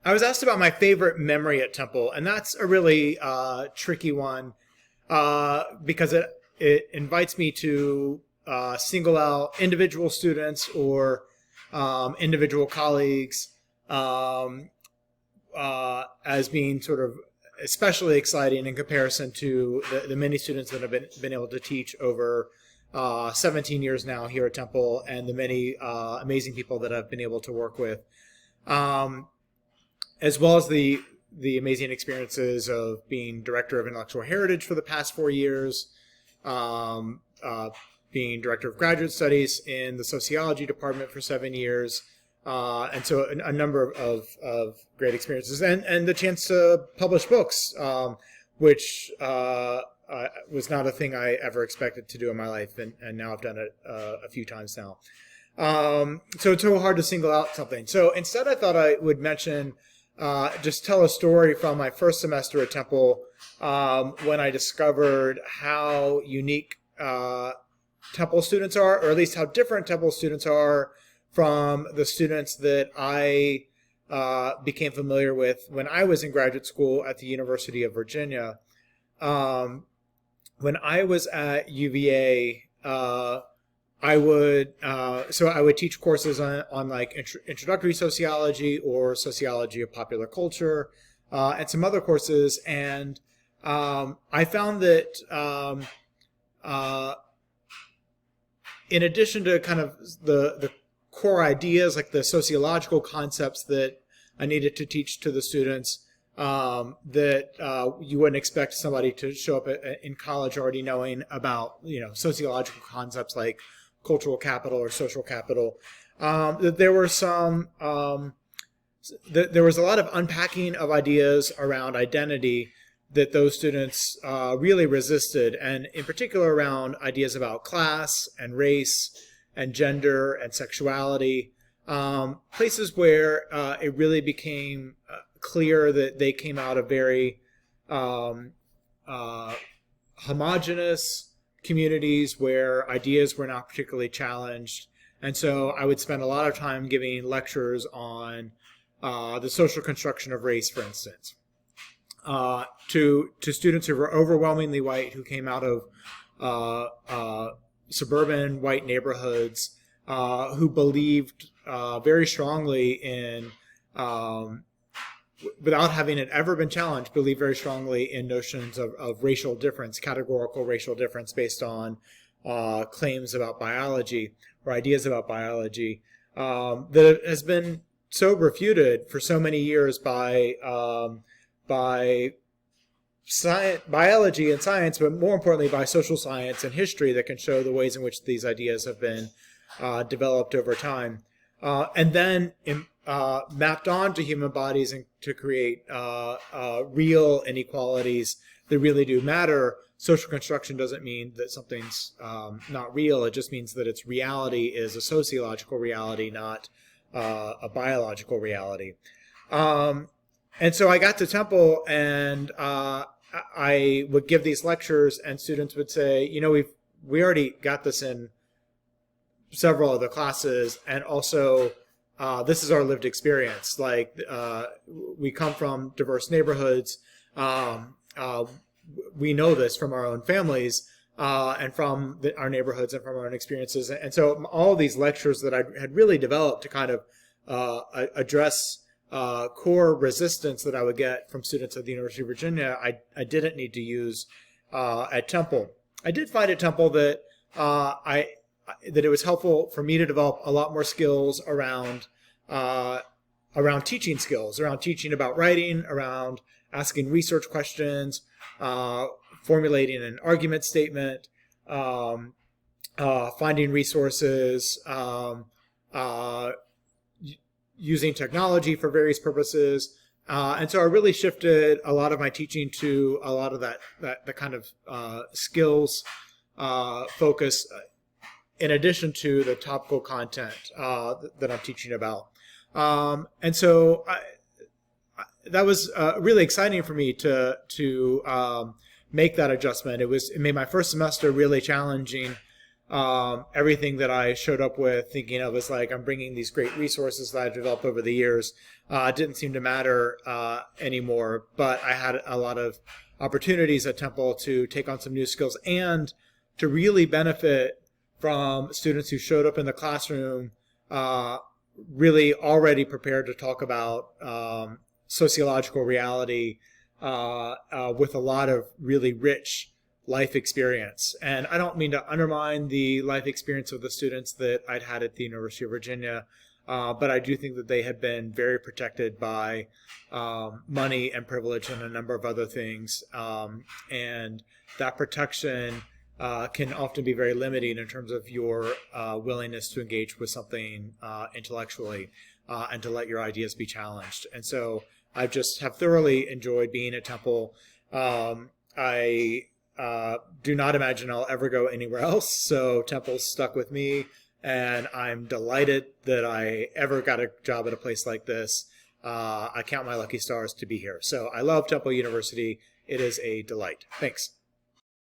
I was asked about my favorite memory at Temple, and that's a really tricky one because it invites me to single out individual students or individual colleagues um, as being sort of especially exciting in comparison to the many students that have been able to teach over 17 years now here at Temple, and the many amazing people that I've been able to work with. Um, as well as the amazing experiences of being director of intellectual heritage for the past 4 years, um, uh, being director of graduate studies in the sociology department for 7 years, and so a number of great experiences, and the chance to publish books, which was not a thing I ever expected to do in my life, and now I've done it a few times now. So it's so hard to single out something. So instead, I thought I would mention, just tell a story from my first semester at Temple, when I discovered how unique Temple students are, or at least how different Temple students are from the students that I became familiar with when I was in graduate school at the University of Virginia. When I was at UVA, I would teach courses on like introductory sociology or sociology of popular culture, and some other courses. And I found that in addition to kind of the core ideas, like the sociological concepts that I needed to teach to the students, that you wouldn't expect somebody to show up in college already knowing about, sociological concepts like cultural capital or social capital. There were there was a lot of unpacking of ideas around identity that those students really resisted, and in particular around ideas about class and race and gender and sexuality, places where it really became clear that they came out of very homogenous communities where ideas were not particularly challenged. And so I would spend a lot of time giving lectures on the social construction of race, for instance, to students who were overwhelmingly white, who came out of suburban white neighborhoods, who believed very strongly in, without having it ever been challenged, believed very strongly in notions of racial difference, categorical racial difference based on claims about biology or ideas about biology, that has been so refuted for so many years by science, biology and science, but more importantly by social science and history that can show the ways in which these ideas have been developed over time, and then mapped onto human bodies and to create real inequalities that really do matter. Social construction doesn't mean that something's not real. It just means that its reality is a sociological reality, not a biological reality. And so I got to Temple, and I would give these lectures, and students would say, we already got this in several of the classes, and also this is our lived experience. Like, we come from diverse neighborhoods. We know this from our own families, and from our neighborhoods and from our own experiences. And so all these lectures that I had really developed to kind of address core resistance that I would get from students at the University of Virginia, I didn't need to use at Temple. I did find at Temple that that it was helpful for me to develop a lot more skills around teaching skills, around teaching about writing, around asking research questions, formulating an argument statement, finding resources, using technology for various purposes. And so I really shifted a lot of my teaching to a lot of that kind of skills focus, in addition to the topical content that I'm teaching about. And so that was really exciting for me to make that adjustment. It made my first semester really challenging, everything that I showed up with thinking of as like I'm bringing these great resources that I've developed over the years didn't seem to matter anymore. But I had a lot of opportunities at Temple to take on some new skills and to really benefit from students who showed up in the classroom really already prepared to talk about sociological reality with a lot of really rich life experience. And I don't mean to undermine the life experience of the students that I'd had at the University of Virginia, but I do think that they had been very protected by money and privilege and a number of other things. And that protection can often be very limiting in terms of your willingness to engage with something intellectually and to let your ideas be challenged. And so I just have thoroughly enjoyed being at Temple. I do not imagine I'll ever go anywhere else, so Temple's stuck with me, and I'm delighted that I ever got a job at a place like this. I count my lucky stars to be here. So I love Temple University. It is a delight. Thanks.